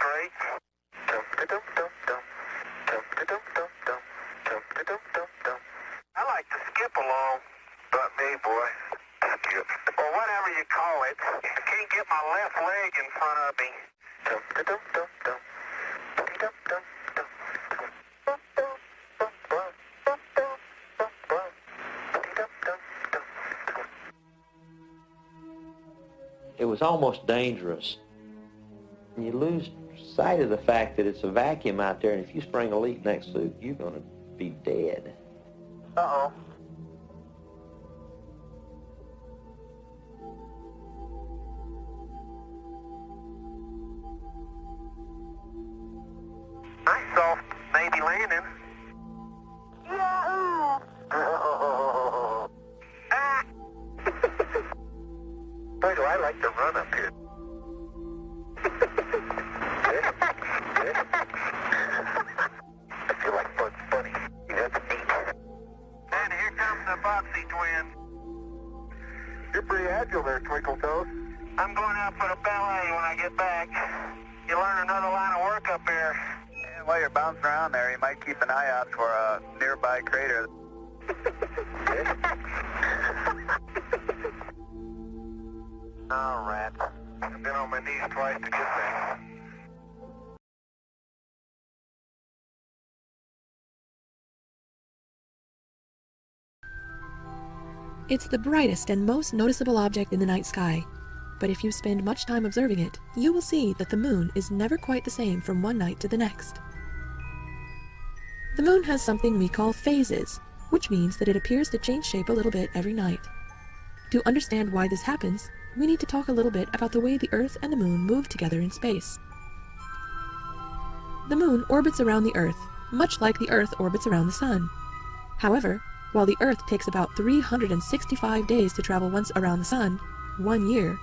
great. I like to skip along. Not me, boy. Skip. Or whatever you call it. I can't get my left leg in front of me. It was almost dangerous. You lose sight of the fact that it's a vacuum out there, and if you spring a leak next to it, you're going to be dead. Uh-oh. Nice soft baby landing. Yahoo! Oh. Ah. Boy, do I like to run up here. I feel like Bugs Bunny. That's neat. And here comes the Boxy twins. You're pretty agile there, Twinkle Toes. I'm going out for the ballet when I get back. You learn another line of work up here. And while you're bouncing around there, you might keep an eye out for a nearby crater. Oh, rat. I've been on my knees twice to get there. It's the brightest and most noticeable object in the night sky, but if you spend much time observing it, you will see that the moon is never quite the same from one night to the next. The moon has something we call phases, which means that it appears to change shape a little bit every night. To understand why this happens, we need to talk a little bit about the way the Earth and the moon move together in space. The moon orbits around the Earth, much like the Earth orbits around the sun. However, while the Earth takes about 365 days to travel once around the sun, 1 year,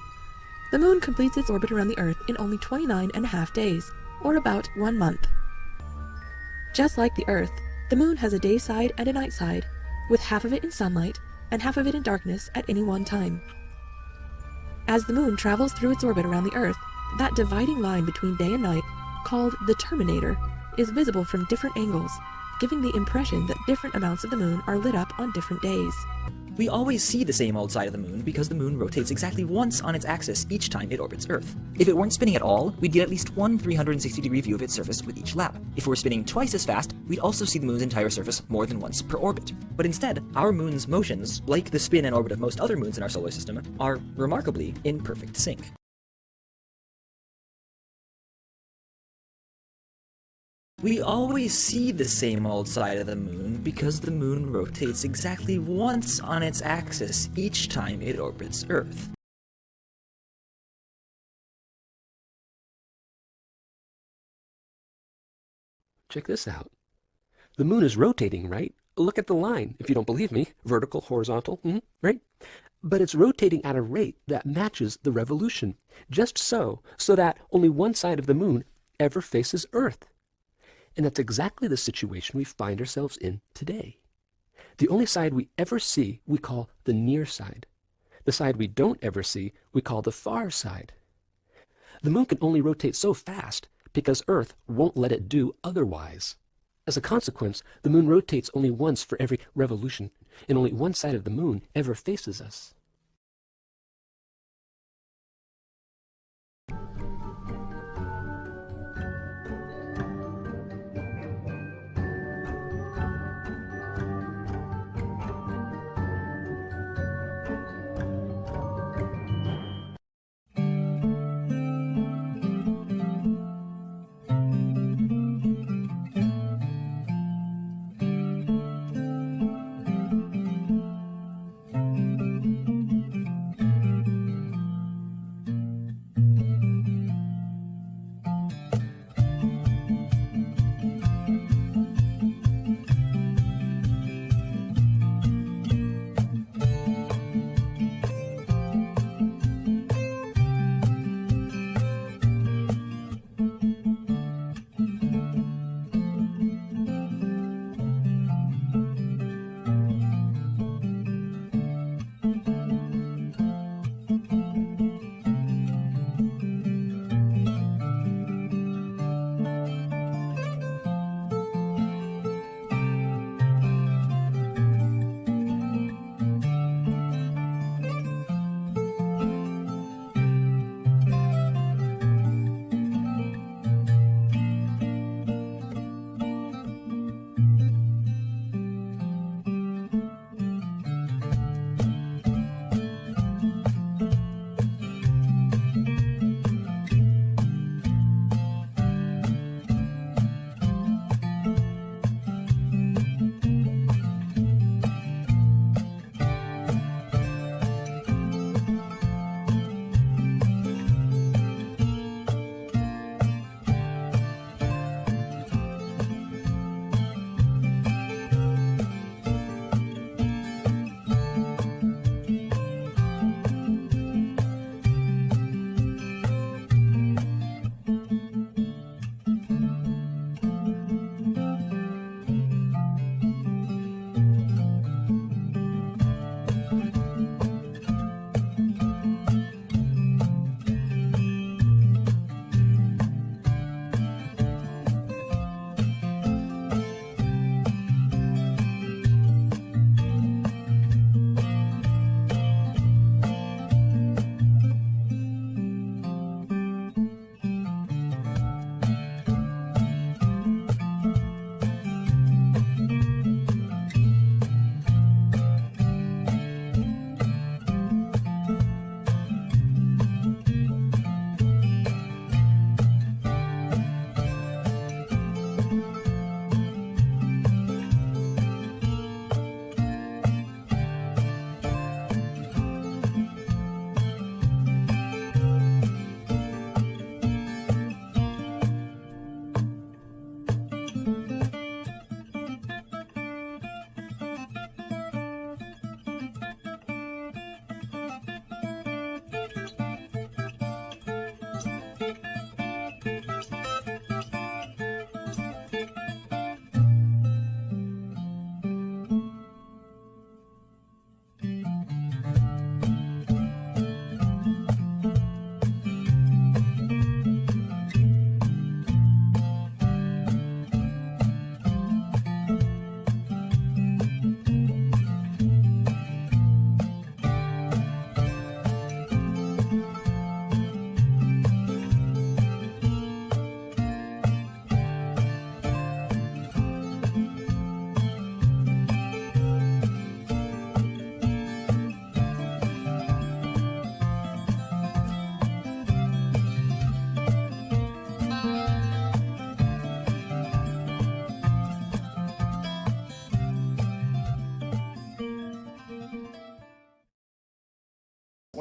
the moon completes its orbit around the Earth in only 29.5 days, or about 1 month. Just like the Earth, the moon has a day side and a night side, with half of it in sunlight and half of it in darkness at any one time. As the moon travels through its orbit around the Earth, that dividing line between day and night, called the terminator, is visible from different angles, giving the impression that different amounts of the moon are lit up on different days. We always see the same old side of the moon because the moon rotates exactly once on its axis each time it orbits Earth. If it weren't spinning at all, we'd get at least one 360-degree view of its surface with each lap. If it were spinning twice as fast, we'd also see the moon's entire surface more than once per orbit. But instead, our moon's motions, like the spin and orbit of most other moons in our solar system, are remarkably in perfect sync. We always see the same old side of the moon because the moon rotates exactly once on its axis each time it orbits Earth. Check this out. The moon is rotating, right? Look at the line, if you don't believe me. Vertical, horizontal, right? But it's rotating at a rate that matches the revolution. Just so that only one side of the moon ever faces Earth. And that's exactly the situation we find ourselves in today. The only side we ever see we call the near side. The side we don't ever see we call the far side. The moon can only rotate so fast because Earth won't let it do otherwise. As a consequence, the moon rotates only once for every revolution, and only one side of the moon ever faces us.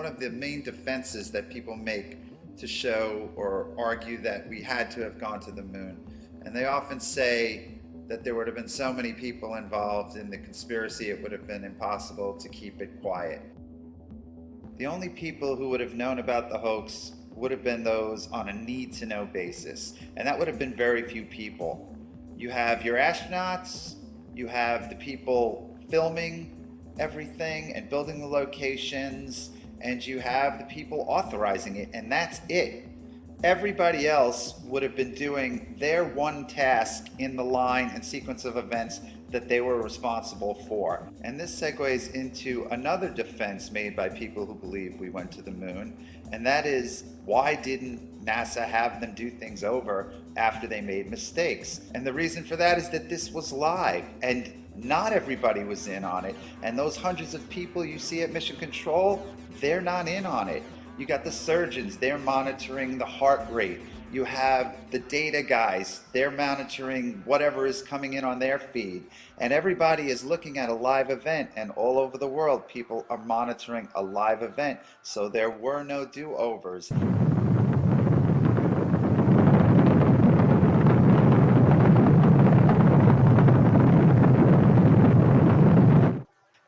one of the main defenses that people make to show or argue that we had to have gone to the moon. And they often say that there would have been so many people involved in the conspiracy it would have been impossible to keep it quiet. The only people who would have known about the hoax would have been those on a need-to-know basis, and that would have been very few people. You have your astronauts, you have the people filming everything and building the locations, and you have the people authorizing it, and that's it. Everybody else would have been doing their one task in the line and sequence of events that they were responsible for. And this segues into another defense made by people who believe we went to the moon, and that is, why didn't NASA have them do things over after they made mistakes? And the reason for that is that this was live, and not everybody was in on it. And those hundreds of people you see at Mission Control, they're not in on it. You got the surgeons, they're monitoring the heart rate. You have the data guys, they're monitoring whatever is coming in on their feed. And everybody is looking at a live event, and all over the world, people are monitoring a live event. So there were no do-overs.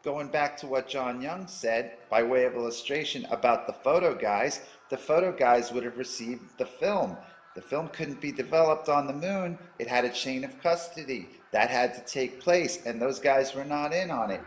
Going back to what John Young said, by way of illustration about the photo guys would have received the film. The film couldn't be developed on the moon. It had a chain of custody. That had to take place, and those guys were not in on it.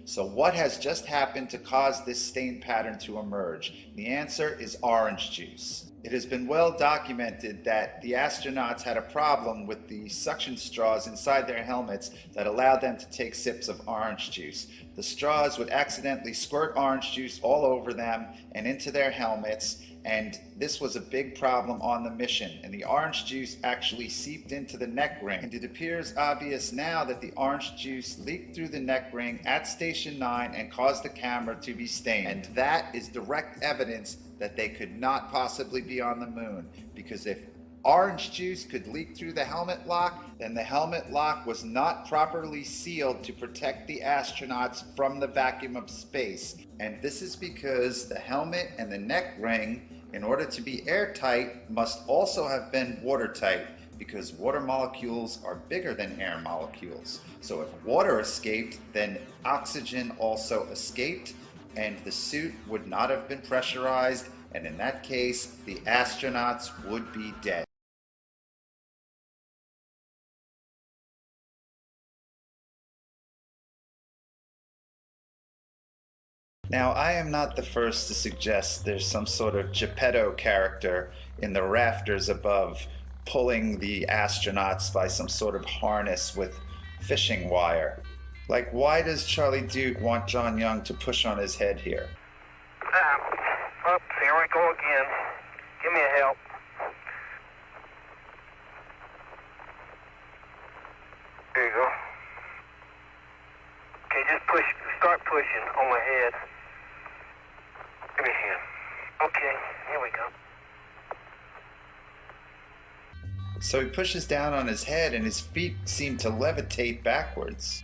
So what has just happened to cause this stain pattern to emerge? The answer is orange juice. It has been well documented that the astronauts had a problem with the suction straws inside their helmets that allowed them to take sips of orange juice. The straws would accidentally squirt orange juice all over them and into their helmets, and this was a big problem on the mission, and the orange juice actually seeped into the neck ring. And it appears obvious now that the orange juice leaked through the neck ring at Station 9 and caused the camera to be stained. And that is direct evidence that they could not possibly be on the moon, because if orange juice could leak through the helmet lock, then the helmet lock was not properly sealed to protect the astronauts from the vacuum of space. And this is because the helmet and the neck ring, in order to be airtight, must also have been watertight, because water molecules are bigger than air molecules. So if water escaped, then oxygen also escaped, and the suit would not have been pressurized, and in that case, the astronauts would be dead. Now, I am not the first to suggest there's some sort of Geppetto character in the rafters above, pulling the astronauts by some sort of harness with fishing wire. Like, why does Charlie Duke want John Young to push on his head here? Oops, here we go again. Give me a help. There you go. Okay, just push, start pushing on my head. Give me a hand. Okay, here we go. So he pushes down on his head and his feet seem to levitate backwards.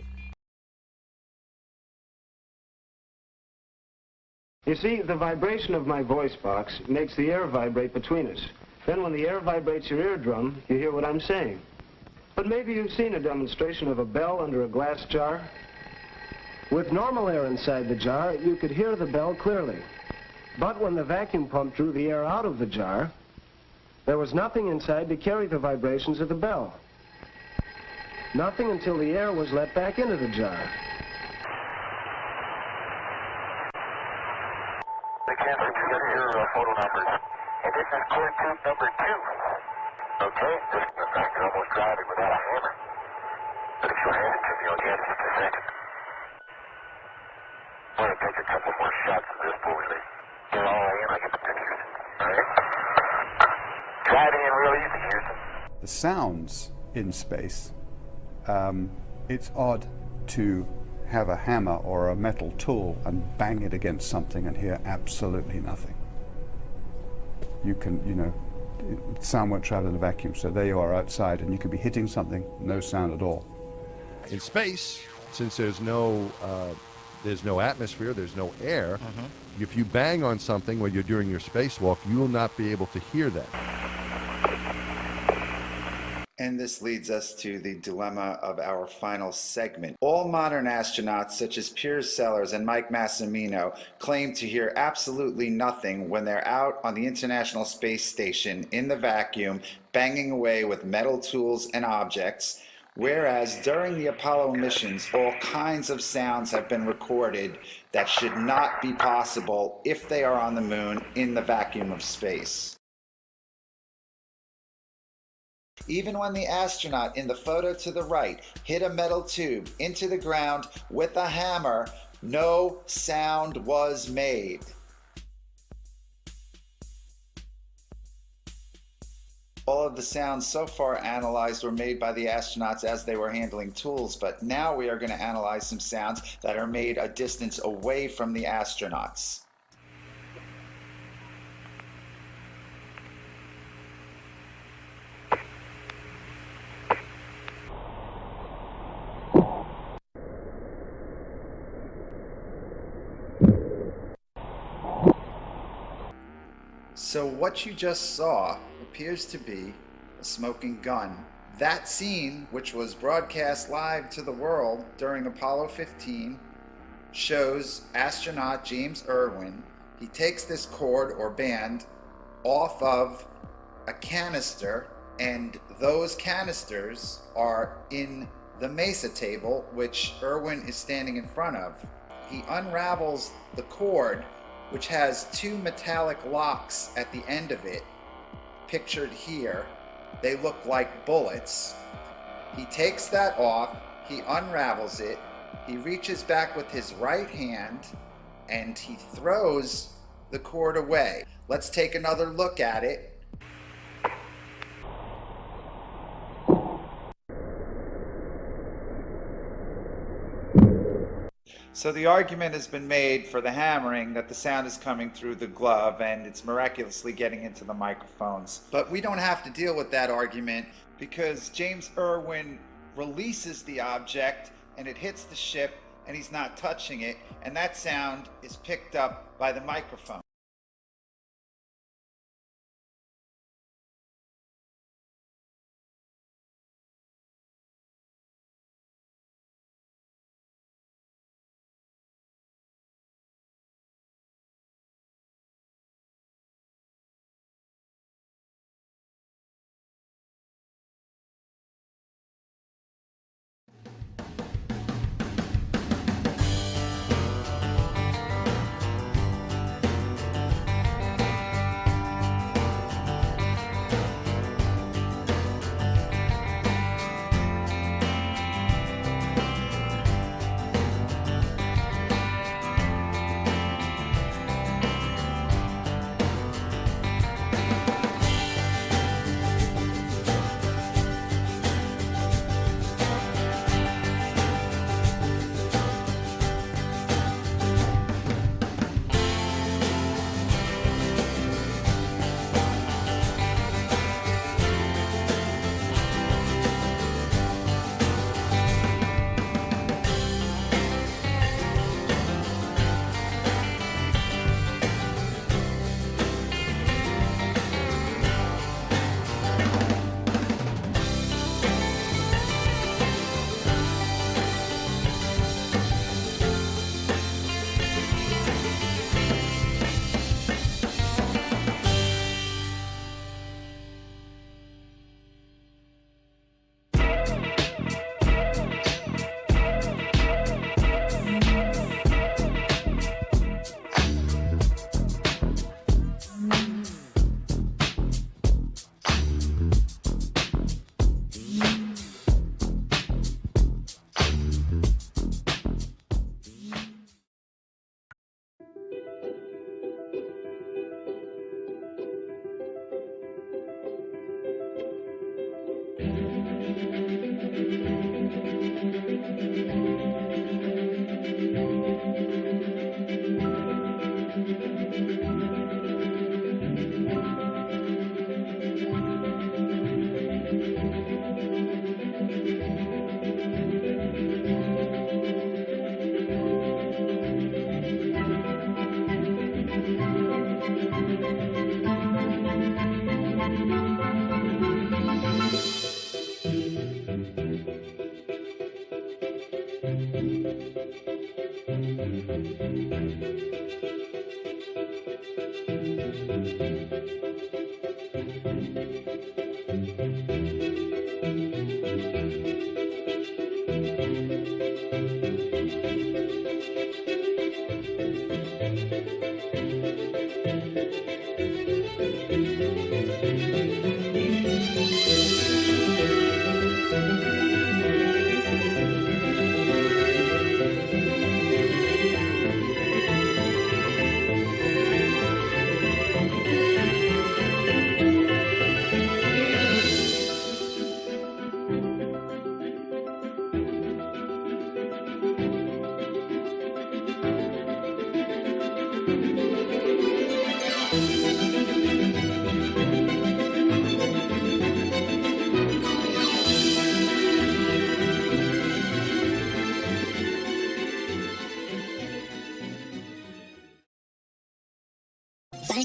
You see, the vibration of my voice box makes the air vibrate between us. Then when the air vibrates your eardrum, you hear what I'm saying. But maybe you've seen a demonstration of a bell under a glass jar. With normal air inside the jar, you could hear the bell clearly. But when the vacuum pump drew the air out of the jar, there was nothing inside to carry the vibrations of the bell. Nothing until the air was let back into the jar. They can't get your photo numbers. And this is core tube number 2. Okay, just the fact you're almost driving without a hammer. But if you'll hand it to me, I'll get it in a second. I'm going to take a couple more shots of this before we leave. Get all in, I get the pictures. All right? Drive in real easy, Houston. The sounds in space, it's odd to have a hammer or a metal tool and bang it against something and hear absolutely nothing. You can, sound won't travel in a vacuum, so there you are outside and you could be hitting something, no sound at all. In space, since there's no atmosphere, there's no air, if you bang on something when you're doing your spacewalk, you will not be able to hear that. And this leads us to the dilemma of our final segment. All modern astronauts, such as Piers Sellers and Mike Massimino, claim to hear absolutely nothing when they're out on the International Space Station in the vacuum, banging away with metal tools and objects, whereas during the Apollo missions, all kinds of sounds have been recorded that should not be possible if they are on the moon in the vacuum of space. Even when the astronaut in the photo to the right hit a metal tube into the ground with a hammer, no sound was made. All of the sounds so far analyzed were made by the astronauts as they were handling tools, but now we are going to analyze some sounds that are made a distance away from the astronauts. So what you just saw appears to be a smoking gun. That scene, which was broadcast live to the world during Apollo 15, shows astronaut James Irwin. He takes this cord or band off of a canister, and those canisters are in the mesa table, which Irwin is standing in front of. He unravels the cord, which has two metallic locks at the end of it, pictured here. They look like bullets. He takes that off, he unravels it, he reaches back with his right hand, and he throws the cord away. Let's take another look at it. So the argument has been made for the hammering that the sound is coming through the glove and it's miraculously getting into the microphones. But we don't have to deal with that argument because James Irwin releases the object and it hits the ship and he's not touching it, and that sound is picked up by the microphone.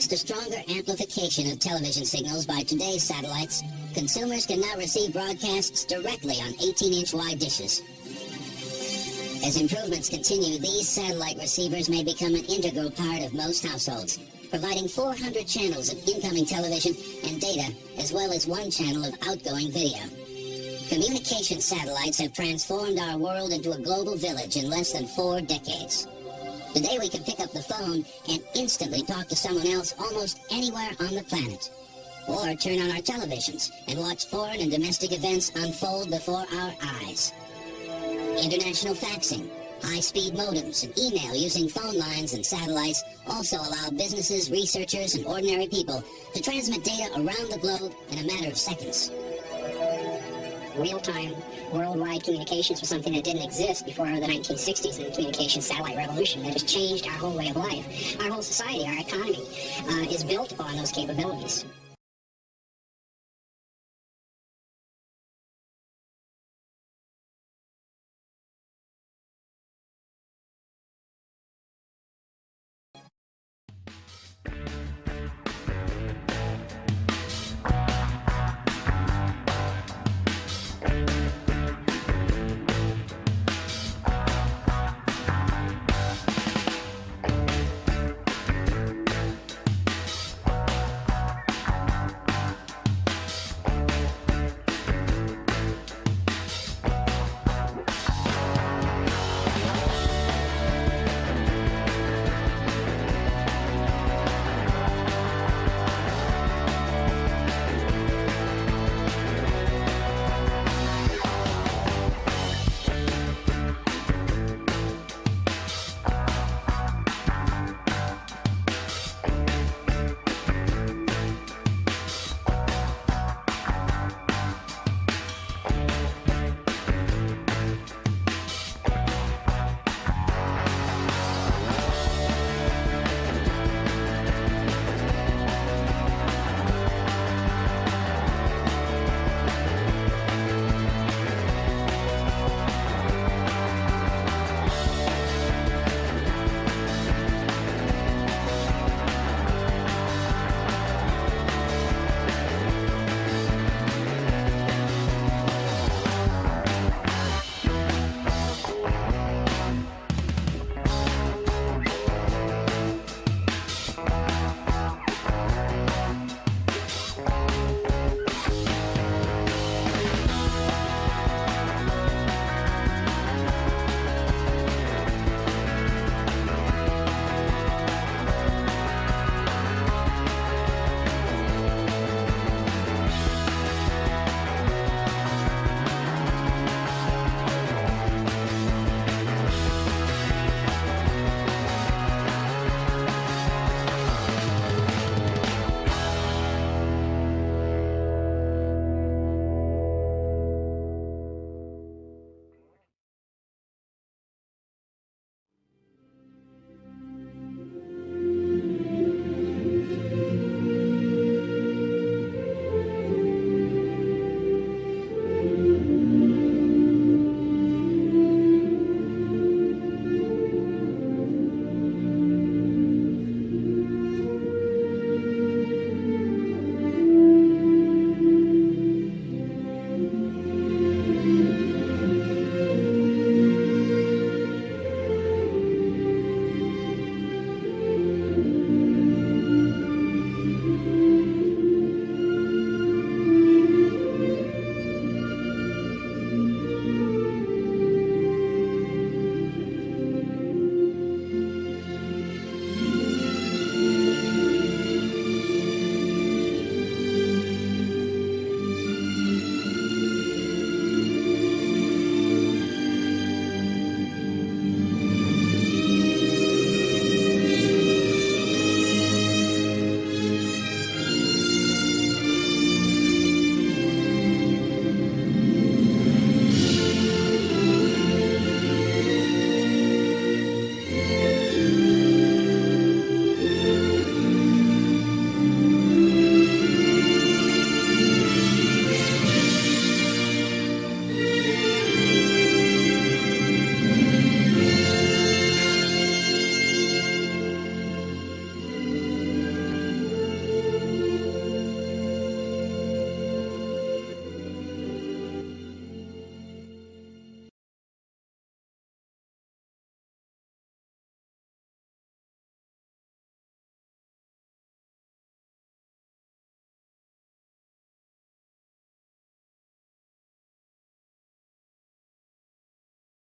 Thanks to stronger amplification of television signals by today's satellites, consumers can now receive broadcasts directly on 18-inch wide dishes. As improvements continue, these satellite receivers may become an integral part of most households, providing 400 channels of incoming television and data, as well as 1 channel of outgoing video. Communication satellites have transformed our world into a global village in less than 4 decades. Today we can pick up the phone and instantly talk to someone else almost anywhere on the planet. Or turn on our televisions and watch foreign and domestic events unfold before our eyes. International faxing, high-speed modems, and email using phone lines and satellites also allow businesses, researchers, and ordinary people to transmit data around the globe in a matter of seconds. Real-time, worldwide communications was something that didn't exist before the 1960s and the communication satellite revolution. That has changed our whole way of life. Our whole society, our economy, is built upon those capabilities.